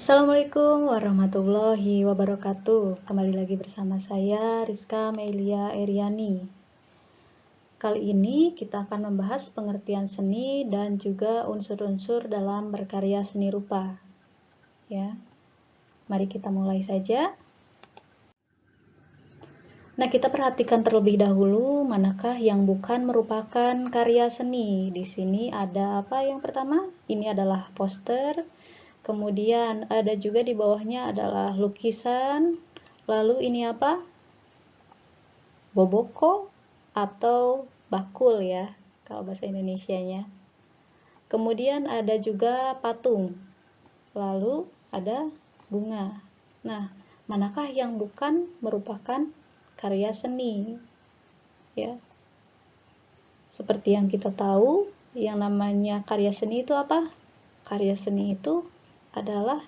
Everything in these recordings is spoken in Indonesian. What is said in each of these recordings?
Assalamualaikum warahmatullahi wabarakatuh. Kembali lagi bersama saya Rizka Melia Eriani. Kali ini kita akan membahas pengertian seni dan juga unsur-unsur dalam berkarya seni rupa. Ya. Mari kita mulai saja. Nah, kita perhatikan terlebih dahulu manakah yang bukan merupakan karya seni. Di sini ada apa yang pertama? Ini adalah poster. Kemudian ada juga di bawahnya adalah lukisan. Lalu ini apa? Boboko atau bakul ya, kalau bahasa Indonesianya. Kemudian ada juga patung. Lalu ada bunga. Nah, manakah yang bukan merupakan karya seni? Ya. Seperti yang kita tahu, yang namanya karya seni itu apa? Karya seni itu adalah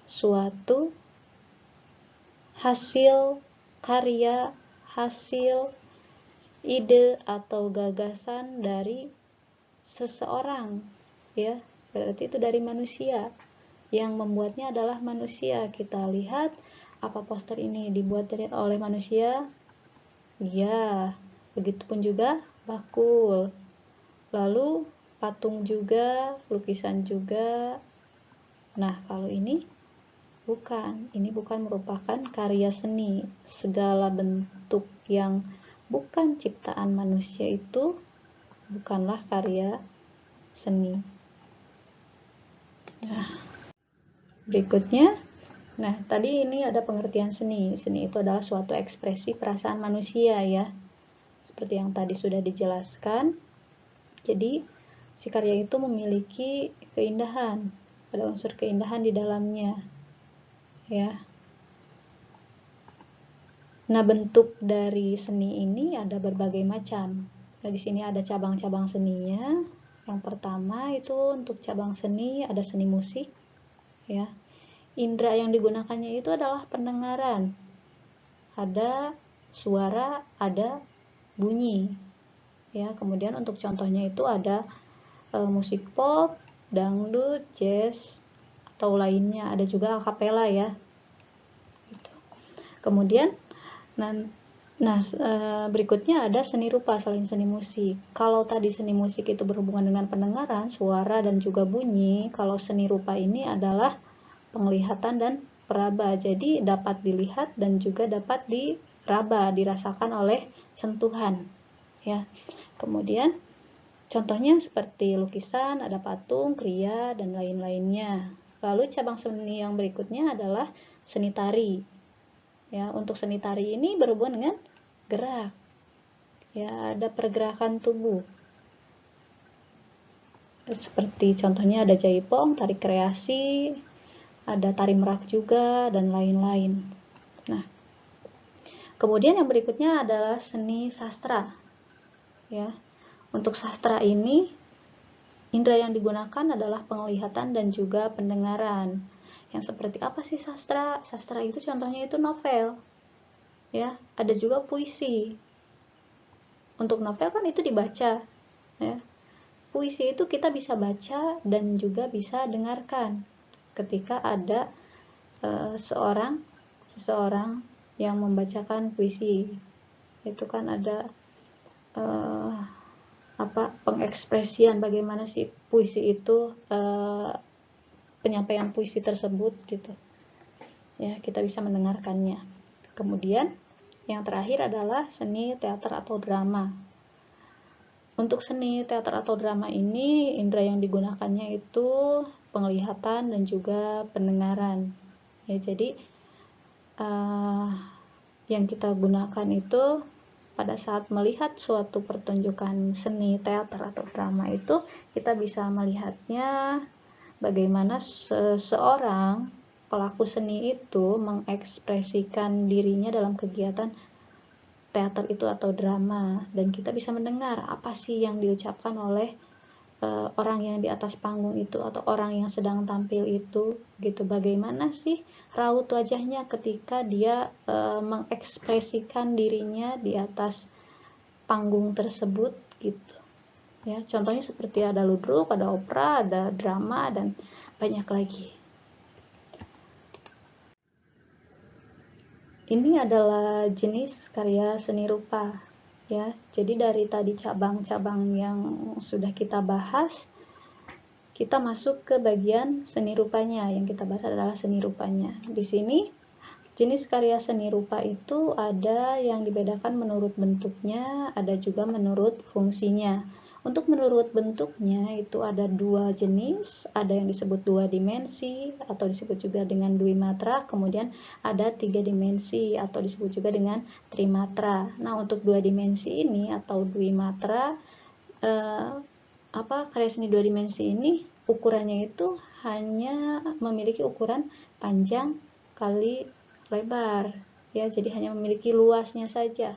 suatu hasil karya, hasil ide atau gagasan dari seseorang, ya. Berarti itu dari manusia. Yang membuatnya adalah manusia. Kita lihat apa poster ini dibuat oleh manusia? Iya, begitupun juga bakul. Lalu patung juga, lukisan juga. Nah, kalau ini bukan merupakan karya seni. Segala bentuk yang bukan ciptaan manusia itu bukanlah karya seni. Nah, berikutnya, tadi ini ada pengertian seni. Seni itu adalah suatu ekspresi perasaan manusia ya. Seperti yang tadi sudah dijelaskan. Jadi, si karya itu memiliki keindahan. Ada unsur keindahan di dalamnya. Ya. Nah, bentuk dari seni ini ada berbagai macam. Nah, di sini ada cabang-cabang seninya. Yang pertama itu untuk cabang seni ada seni musik, ya. Indera yang digunakannya itu adalah pendengaran. Ada suara, ada bunyi. Ya, kemudian untuk contohnya itu ada musik pop, dangdut, jazz atau lainnya. Ada juga akapela ya. Gitu. Kemudian berikutnya ada seni rupa selain seni musik. Kalau tadi seni musik itu berhubungan dengan pendengaran, suara dan juga bunyi, kalau seni rupa ini adalah penglihatan dan peraba. Jadi dapat dilihat dan juga dapat diraba, dirasakan oleh sentuhan. Ya. Kemudian contohnya seperti lukisan, ada patung, kriya dan lain-lainnya. Lalu cabang seni yang berikutnya adalah seni tari. Ya, untuk seni tari ini berhubungan dengan gerak. Ya, ada pergerakan tubuh. Seperti contohnya ada jaipong, tari kreasi, ada tari merak juga dan lain-lain. Nah, kemudian yang berikutnya adalah seni sastra. Ya. Untuk sastra ini indera yang digunakan adalah penglihatan dan juga pendengaran. Yang seperti apa sih sastra? Sastra itu contohnya itu novel. Ya, ada juga puisi. Untuk novel kan itu dibaca, ya. Puisi itu kita bisa baca dan juga bisa dengarkan. Ketika ada seseorang yang membacakan puisi, itu kan ada pengekspresian bagaimana sih puisi itu, penyampaian puisi tersebut gitu. Ya, kita bisa mendengarkannya. Kemudian yang terakhir adalah seni teater atau drama. Untuk seni teater atau drama ini, indera yang digunakannya itu penglihatan dan juga pendengaran. Ya, jadi yang kita gunakan itu pada saat melihat suatu pertunjukan seni teater atau drama itu, kita bisa melihatnya bagaimana seseorang pelaku seni itu mengekspresikan dirinya dalam kegiatan teater itu atau drama, dan kita bisa mendengar apa sih yang diucapkan oleh orang yang di atas panggung itu atau orang yang sedang tampil itu gitu. Bagaimana sih raut wajahnya ketika dia mengekspresikan dirinya di atas panggung tersebut gitu. Ya, contohnya seperti ada ludruk, ada opera, ada drama dan banyak lagi. ini adalah jenis karya seni rupa ya. Jadi dari tadi cabang-cabang yang sudah kita bahas, kita masuk ke bagian seni rupanya. Yang kita bahas adalah seni rupanya. Di sini jenis karya seni rupa itu ada yang dibedakan menurut bentuknya, ada juga menurut fungsinya. Untuk menurut bentuknya itu ada dua jenis, ada yang disebut dua dimensi atau disebut juga dengan dwimatra, kemudian ada tiga dimensi atau disebut juga dengan trimatra. Nah, untuk dua dimensi ini atau dwimatra, karya seni dua dimensi ini ukurannya itu hanya memiliki ukuran panjang kali lebar ya, jadi hanya memiliki luasnya saja.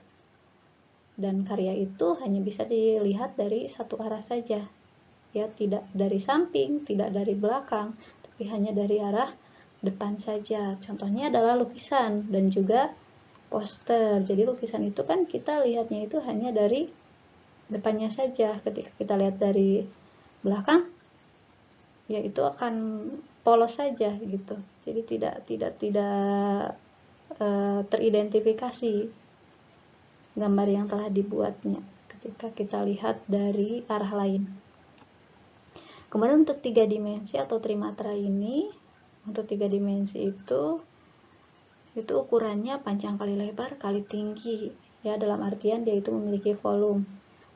Dan karya itu hanya bisa dilihat dari satu arah saja ya, tidak dari samping, tidak dari belakang, tapi hanya dari arah depan saja. Contohnya adalah lukisan dan juga poster. Jadi lukisan itu kan kita lihatnya itu hanya dari depannya saja. Ketika kita lihat dari belakang ya itu akan polos saja gitu. Jadi tidak teridentifikasi gambar yang telah dibuatnya ketika kita lihat dari arah lain. Kemudian untuk tiga dimensi atau trimatra ini, untuk tiga dimensi itu ukurannya panjang kali lebar kali tinggi ya, dalam artian dia itu memiliki volume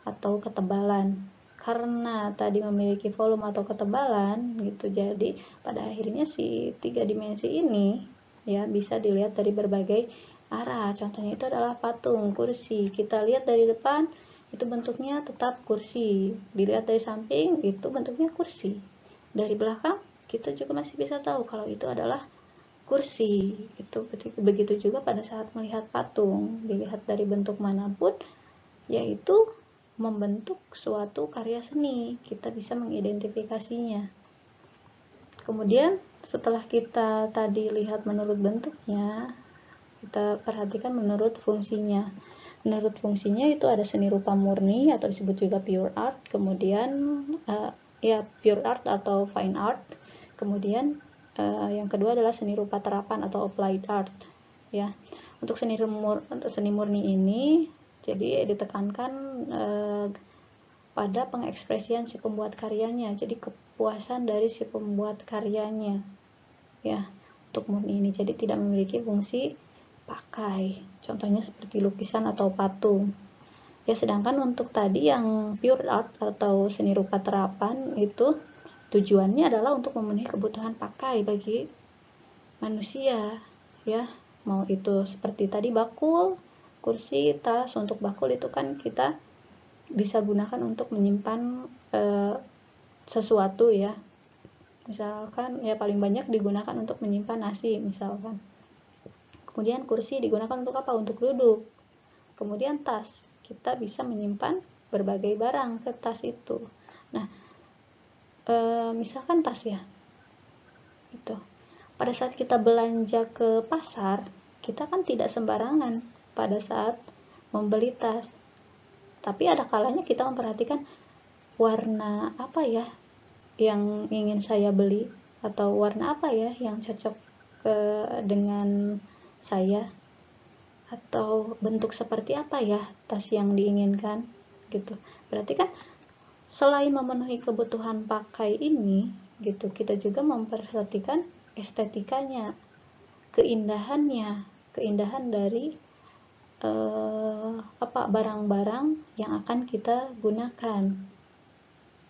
atau ketebalan. Karena tadi memiliki volume atau ketebalan gitu, jadi pada akhirnya si tiga dimensi ini ya bisa dilihat dari berbagai arah. Contohnya itu adalah patung, kursi. Kita lihat dari depan itu bentuknya tetap kursi, dilihat dari samping itu bentuknya kursi, dari belakang kita juga masih bisa tahu kalau itu adalah kursi. Itu begitu juga pada saat melihat patung, dilihat dari bentuk manapun yaitu membentuk suatu karya seni, kita bisa mengidentifikasinya. Kemudian setelah kita tadi lihat menurut bentuknya, kita perhatikan menurut fungsinya. Menurut fungsinya itu ada seni rupa murni atau disebut juga pure art, kemudian pure art atau fine art, kemudian yang kedua adalah seni rupa terapan atau applied art ya. Untuk seni murni ini jadi ditekankan pada pengekspresian si pembuat karyanya, jadi kepuasan dari si pembuat karyanya ya. Untuk murni ini jadi tidak memiliki fungsi pakai, contohnya seperti lukisan atau patung ya. Sedangkan untuk tadi yang pure art atau seni rupa terapan itu tujuannya adalah untuk memenuhi kebutuhan pakai bagi manusia ya, mau itu seperti tadi bakul, kursi, tas. Untuk bakul itu kan kita bisa gunakan untuk menyimpan sesuatu ya, misalkan ya paling banyak digunakan untuk menyimpan nasi misalkan. Kemudian kursi digunakan untuk apa? Untuk duduk. Kemudian tas, kita bisa menyimpan berbagai barang ke tas itu. Nah, misalkan tas ya, itu. Pada saat kita belanja ke pasar, kita kan tidak sembarangan pada saat membeli tas. Tapi ada kalanya kita memperhatikan warna apa ya yang ingin saya beli, atau warna apa ya yang cocok dengan saya, atau bentuk seperti apa ya tas yang diinginkan gitu. Berarti kan selain memenuhi kebutuhan pakai ini gitu, kita juga memperhatikan estetikanya, keindahan dari barang-barang yang akan kita gunakan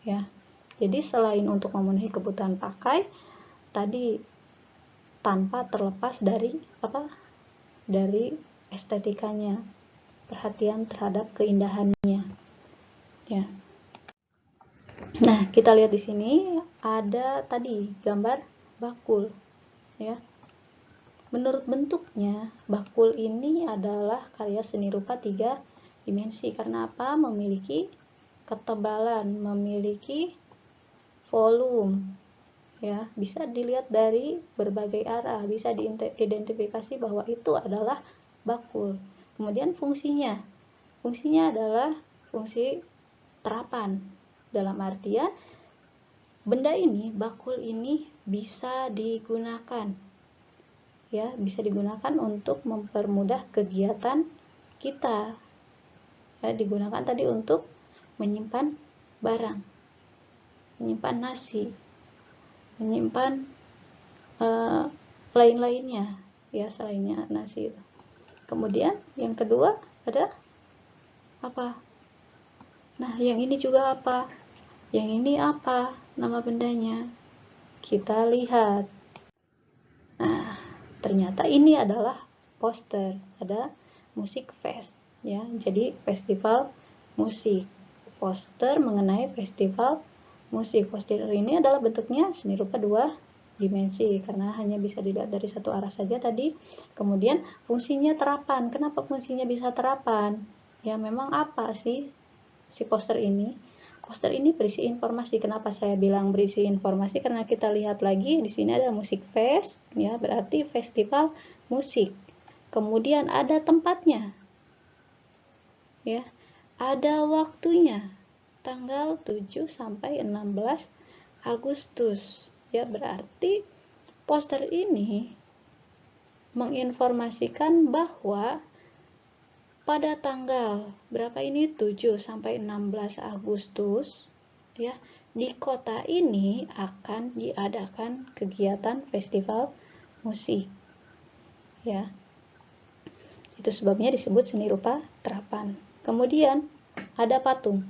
ya. Jadi selain untuk memenuhi kebutuhan pakai tadi, tanpa terlepas dari estetikanya, perhatian terhadap keindahannya ya. Nah, kita lihat di sini ada tadi gambar bakul ya. Menurut bentuknya, bakul ini adalah karya seni rupa tiga dimensi. Karena apa? Memiliki ketebalan, memiliki volume ya, bisa dilihat dari berbagai arah, bisa diidentifikasi bahwa itu adalah bakul. Kemudian fungsinya adalah fungsi terapan, dalam artian benda ini, bakul ini bisa digunakan ya, bisa digunakan untuk mempermudah kegiatan kita. Ya, digunakan tadi untuk menyimpan barang, menyimpan nasi, menyimpan lain-lainnya, ya, selainnya nasi itu. Kemudian yang kedua ada apa? Nah, yang ini juga apa? Yang ini apa nama bendanya? Kita lihat. Nah, ternyata ini adalah poster, ada musik fest, ya. Jadi festival musik. Poster mengenai festival musik. Poster ini adalah bentuknya seni rupa 2 dimensi karena hanya bisa dilihat dari satu arah saja tadi. Kemudian fungsinya terapan. Kenapa fungsinya bisa terapan? Ya, memang apa sih si poster ini? Poster ini berisi informasi. Kenapa saya bilang berisi informasi? Karena kita lihat lagi di sini ada musik fest, ya, berarti festival musik. Kemudian ada tempatnya, ya, ada waktunya, tanggal 7 sampai 16 Agustus. Ya, berarti poster ini menginformasikan bahwa pada tanggal berapa ini, 7 sampai 16 Agustus, ya, di kota ini akan diadakan kegiatan festival musik. Ya. Itu sebabnya disebut seni rupa terapan. Kemudian ada patung.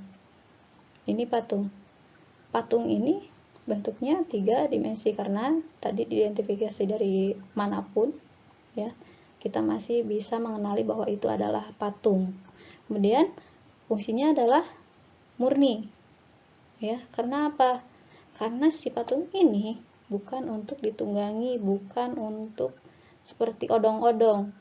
Ini patung. Patung ini bentuknya 3 dimensi karena tadi diidentifikasi dari manapun, ya, kita masih bisa mengenali bahwa itu adalah patung. Kemudian fungsinya adalah murni, ya. Karena apa? Karena si patung ini bukan untuk ditunggangi, bukan untuk seperti odong-odong,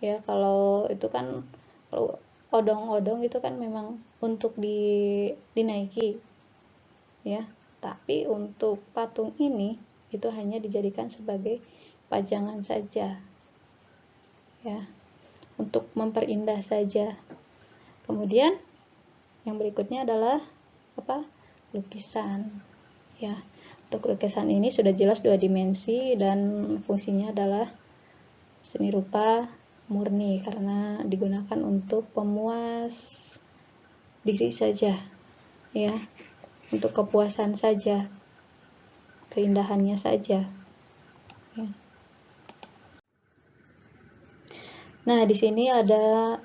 ya. Kalau itu kan, kalau odong-odong itu kan memang untuk dinaiki, ya. Tapi untuk patung ini itu hanya dijadikan sebagai pajangan saja, ya, untuk memperindah saja. Kemudian yang berikutnya adalah apa? Lukisan, ya. Untuk lukisan ini sudah jelas 2 dimensi dan fungsinya adalah seni rupa murni karena digunakan untuk pemuas diri saja, ya, untuk kepuasan saja, keindahannya saja, ya. Nah, di sini ada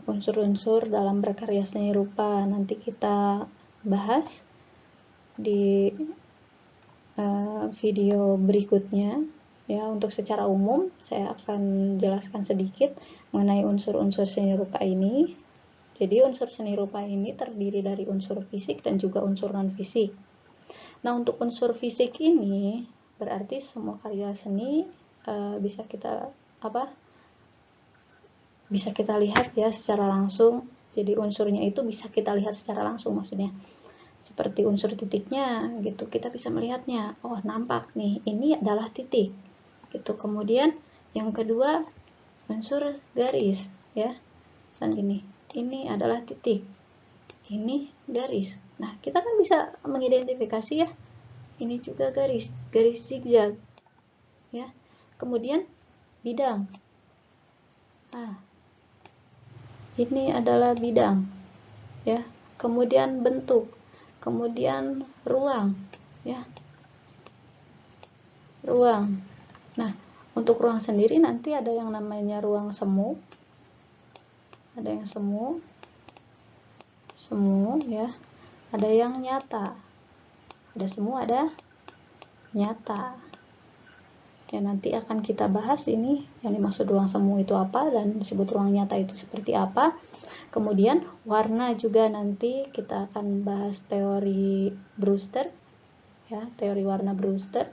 unsur-unsur dalam berkarya seni rupa. Nanti kita bahas di video berikutnya, ya. Untuk secara umum saya akan jelaskan sedikit mengenai unsur-unsur seni rupa ini. Jadi unsur seni rupa ini terdiri dari unsur fisik dan juga unsur non fisik. Nah, untuk unsur fisik ini berarti semua karya seni bisa kita lihat, ya, secara langsung. Jadi unsurnya itu bisa kita lihat secara langsung, maksudnya seperti unsur titiknya gitu, kita bisa melihatnya. Oh, nampak nih, ini adalah titik gitu. Kemudian yang kedua unsur garis, ya. Dan ini adalah titik, ini garis. Nah, kita kan bisa mengidentifikasi, ya, ini juga garis zigzag, ya. Kemudian bidang. Nah, ini adalah bidang, ya. Kemudian bentuk, kemudian ruang, ya, ruang. Nah, untuk ruang sendiri nanti ada yang namanya ruang semu, ada yang semu, ya, ada yang nyata, ada semu, ada nyata. Ya, nanti akan kita bahas ini yang dimaksud ruang semu itu apa dan disebut ruang nyata itu seperti apa. Kemudian warna juga nanti kita akan bahas teori Brewster, ya, teori warna Brewster.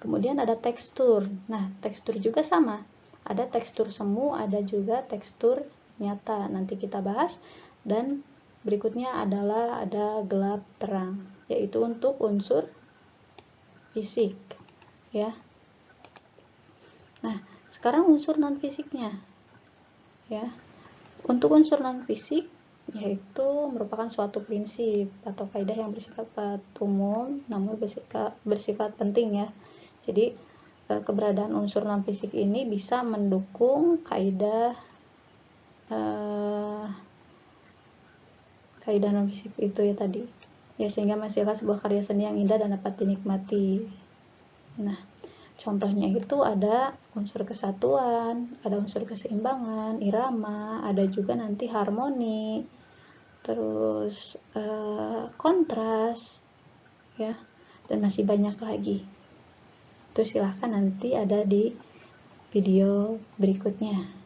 Kemudian ada tekstur. Nah, tekstur juga sama. Ada tekstur semu, ada juga tekstur nyata. Nanti kita bahas. Dan berikutnya adalah ada gelap terang, yaitu untuk unsur fisik, ya. Nah, sekarang unsur non fisiknya, ya. Untuk unsur non fisik yaitu merupakan suatu prinsip atau kaidah yang bersifat umum namun bersifat penting, ya. Jadi keberadaan unsur non fisik ini bisa mendukung kaidah non fisik itu ya tadi ya, sehingga menghasilkan sebuah karya seni yang indah dan dapat dinikmati. Nah, contohnya itu ada unsur kesatuan, ada unsur keseimbangan, irama, ada juga nanti harmoni, terus kontras ya, dan masih banyak lagi. Itu silahkan nanti ada di video berikutnya.